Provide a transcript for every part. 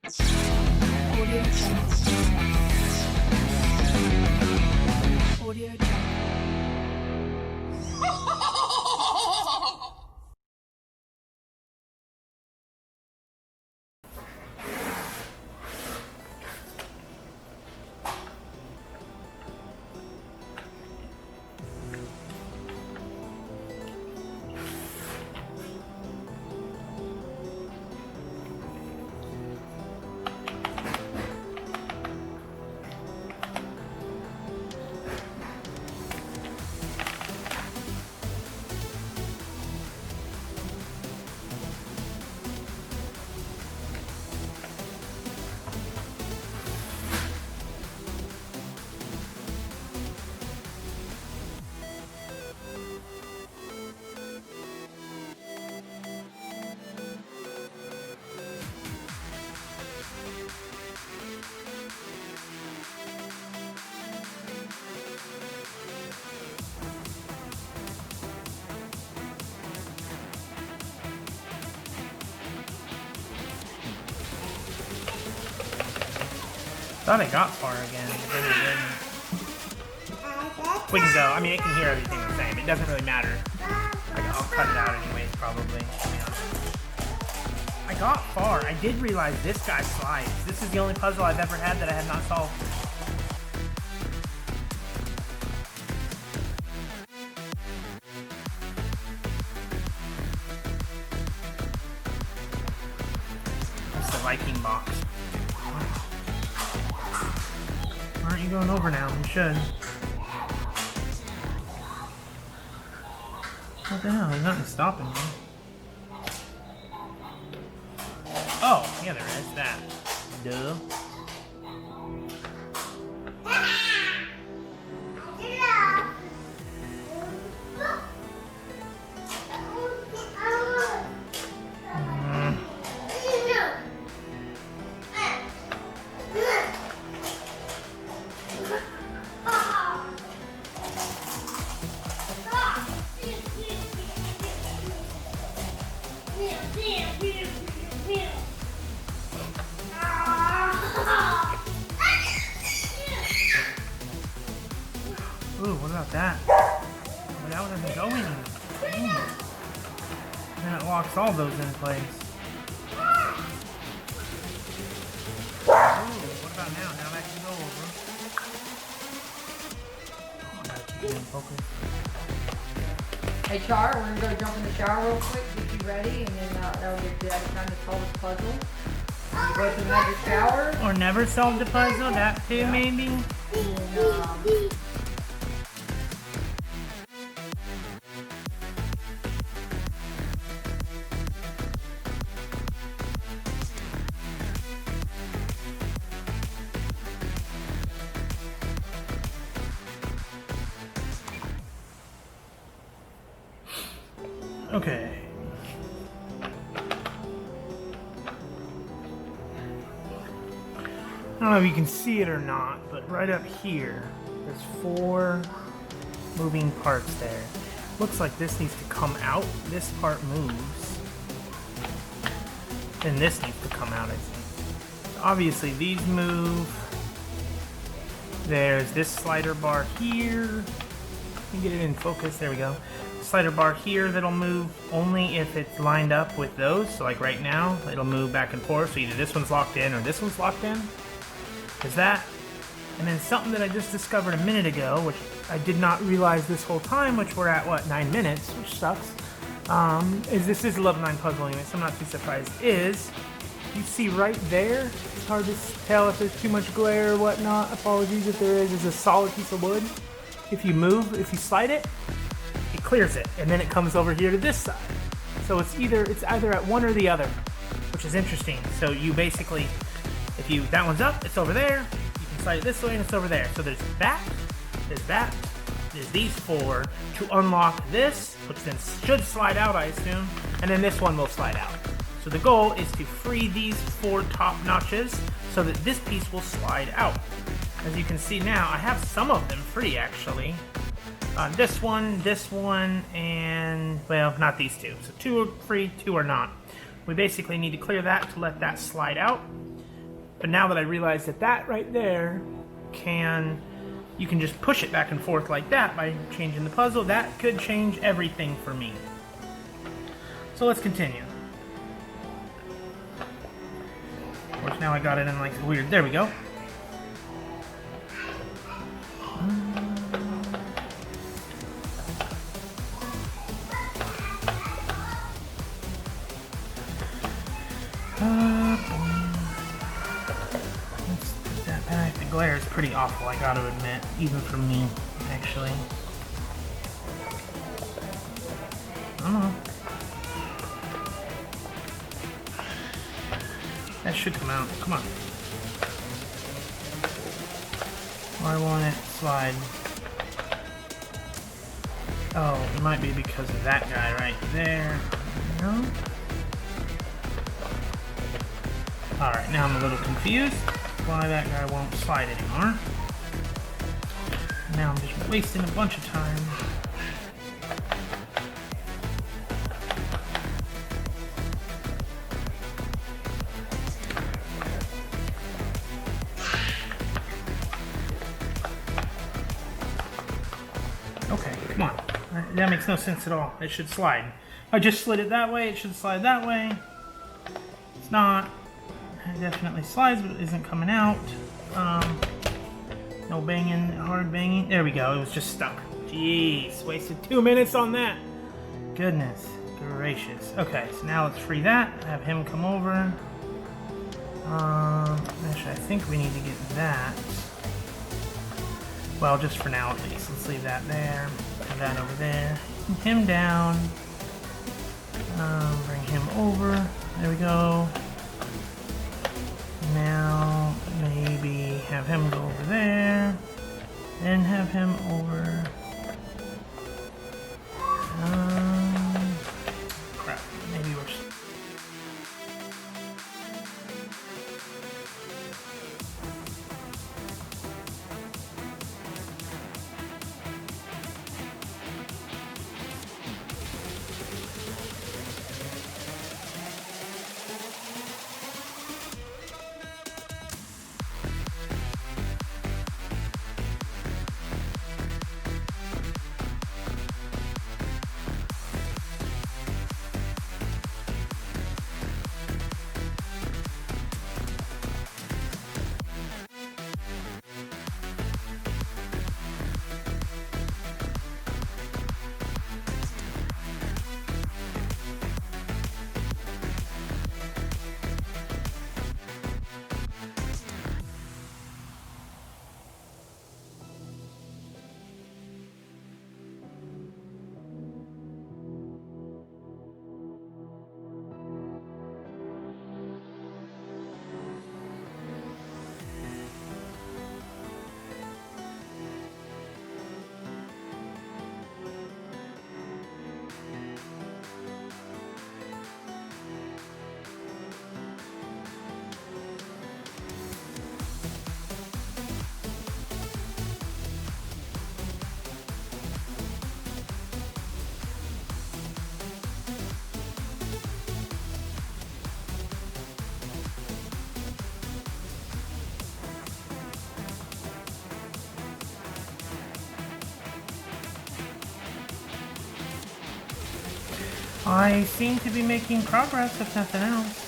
Audio Jungle. Audio Jungle. Thought it got far again, but then it didn't. We can go. I mean, it can hear everything we're saying. It doesn't really matter. I'll cut it out anyways, probably. I got far. I did realize this guy slides. This is the only puzzle I've ever had that I have not solved. That's the Viking box. Aren't you going over now? You should. What the hell? There's nothing stopping me. Oh, yeah, there is that. Duh. Ooh, what about that? Well, that doesn't go in. Then it locks all those in place. Ooh, what about now? Now that can go over. Oh, I gotta keep it in focus. Hey Char, we're gonna go jump in the shower real quick, get you ready, and then that'll give Dad time to solve this puzzle. You go to the magic shower. Or never solve the puzzle, that too, maybe? And Okay. I don't know if you can see it or not, but right up here, there's 4 moving parts there. Looks like this needs to come out. This part moves. And this needs to come out, I think. So obviously, these move. There's this slider bar here. Let me get it in focus. There we go. Slider bar here that'll move only if it's lined up with those. So like right now, it'll move back and forth. So either this one's locked in or this one's locked in. There's that. And then something that I just discovered a minute ago, which I did not realize this whole time, which we're at, what, 9 minutes, which sucks, is this is a level 9 puzzle anyway, so I'm not too surprised, is you see right there, it's hard to tell if there's too much glare or whatnot, apologies if there is a solid piece of wood. If you slide it, it clears it, and then it comes over here to this side. So it's either at one or the other, which is interesting. So you basically, that one's up, it's over there. You can slide it this way, and it's over there. So there's that, there's these 4 to unlock this, which then should slide out, I assume, and then this one will slide out. So the goal is to free these 4 top notches so that this piece will slide out. As you can see now, I have some of them free actually. This one, and, well, not these 2. So 2 are free, 2 are not. We basically need to clear that to let that slide out. But now that I realize that that right there you can just push it back and forth like that by changing the puzzle, that could change everything for me. So let's continue. Of course, now I got it in like weird. There we go. Let's put that back. The glare is pretty awful, I gotta admit, even for me, actually. I don't know. That should come out. Come on. Why won't it slide? Oh, it might be because of that guy right there. No? Alright, now I'm a little confused why that guy won't slide anymore. Now I'm just wasting a bunch of time. Okay, come on. That makes no sense at all. It should slide. I just slid it that way, it should slide that way. It's not. It definitely slides, but it isn't coming out. No banging, hard banging. There we go, it was just stuck. Jeez, wasted 2 minutes on that. Goodness gracious. Okay, so now let's free that. Have him come over. Actually, I think we need to get that. Well, just for now at least. Let's leave that there. Put that over there. Him down. Bring him over. There we go. Now, maybe have him go over there. Then have him over. Crap. Maybe we're... I seem to be making progress, if nothing else.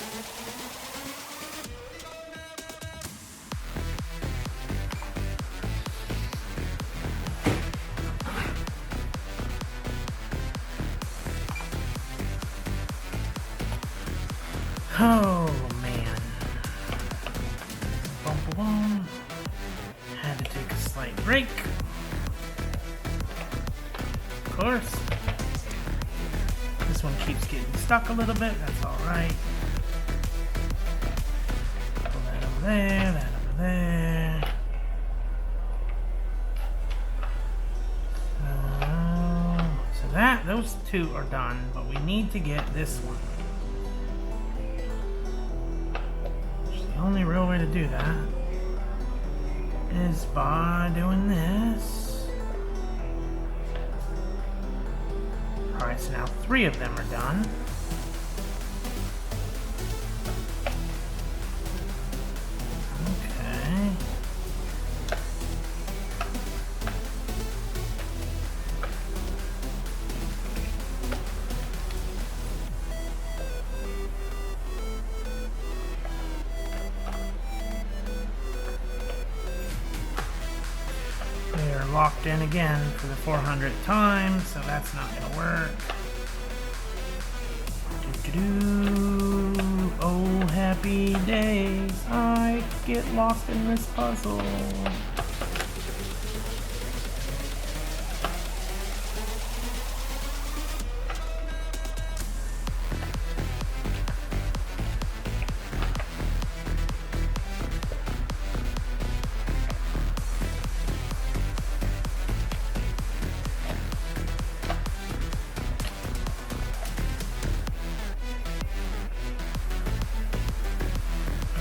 Oh, man. Boom, boom, boom. Had to take a slight break. Of course. This one keeps getting stuck a little bit, that's alright. Pull that over there, that over there. So those two are done, but we need to get this one. The only real way to do that is by doing this. Alright, so now 3 of them are done. we're locked in again for the 400th time, so that's not gonna work. Doo-doo-doo. Oh, happy days, I get lost in this puzzle.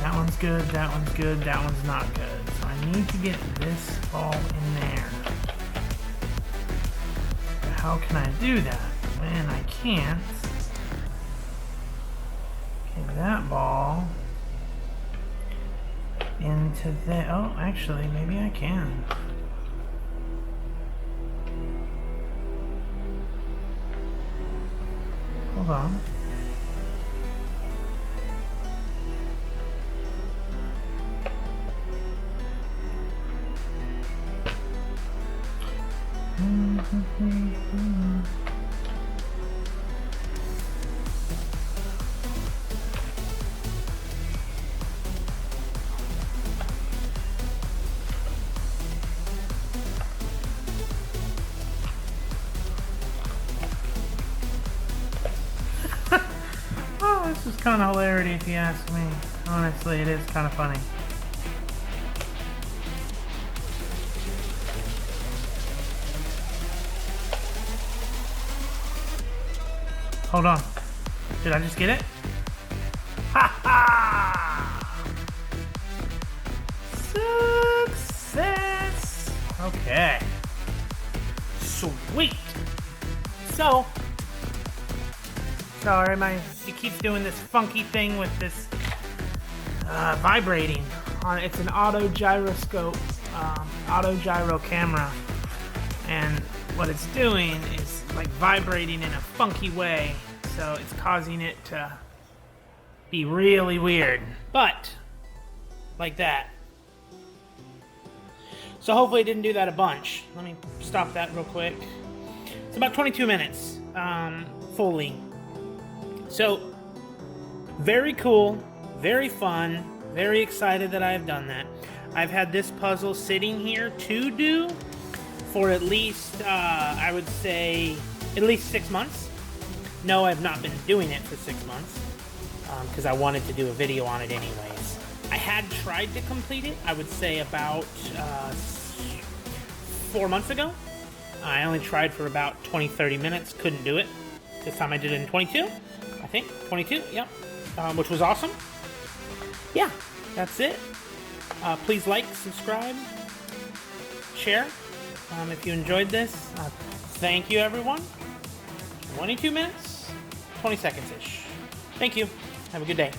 That one's good, that one's good, that one's not good. So I need to get this ball in there. But how can I do that when I can't get that ball into there? Oh, actually, maybe I can. Hold on. Oh, this is kind of hilarity if you ask me. Honestly, it is kind of funny. Hold on. Did I just get it? Ha ha! Success! Okay. Sweet! So, sorry, it keeps doing this funky thing with this vibrating. It's an auto gyroscope, auto gyro camera. And what it's doing is like vibrating in a funky way, so it's causing it to be really weird, but like that. So hopefully it didn't do that a bunch. Let me stop that real quick. It's about 22 minutes fully. So very cool, very fun, very excited that I have done that. I've had this puzzle sitting here to do for at least, I would say, at least 6 months. No, I've not been doing it for 6 months, because I wanted to do a video on it anyways. I had tried to complete it, I would say about 4 months ago. I only tried for about 20-30 minutes, couldn't do it. This time I did it in 22, I think, 22, yep, which was awesome. Yeah, that's it. Please like, subscribe, share. If you enjoyed this, thank you everyone. 22 minutes, 20 seconds-ish. Thank you. Have a good day.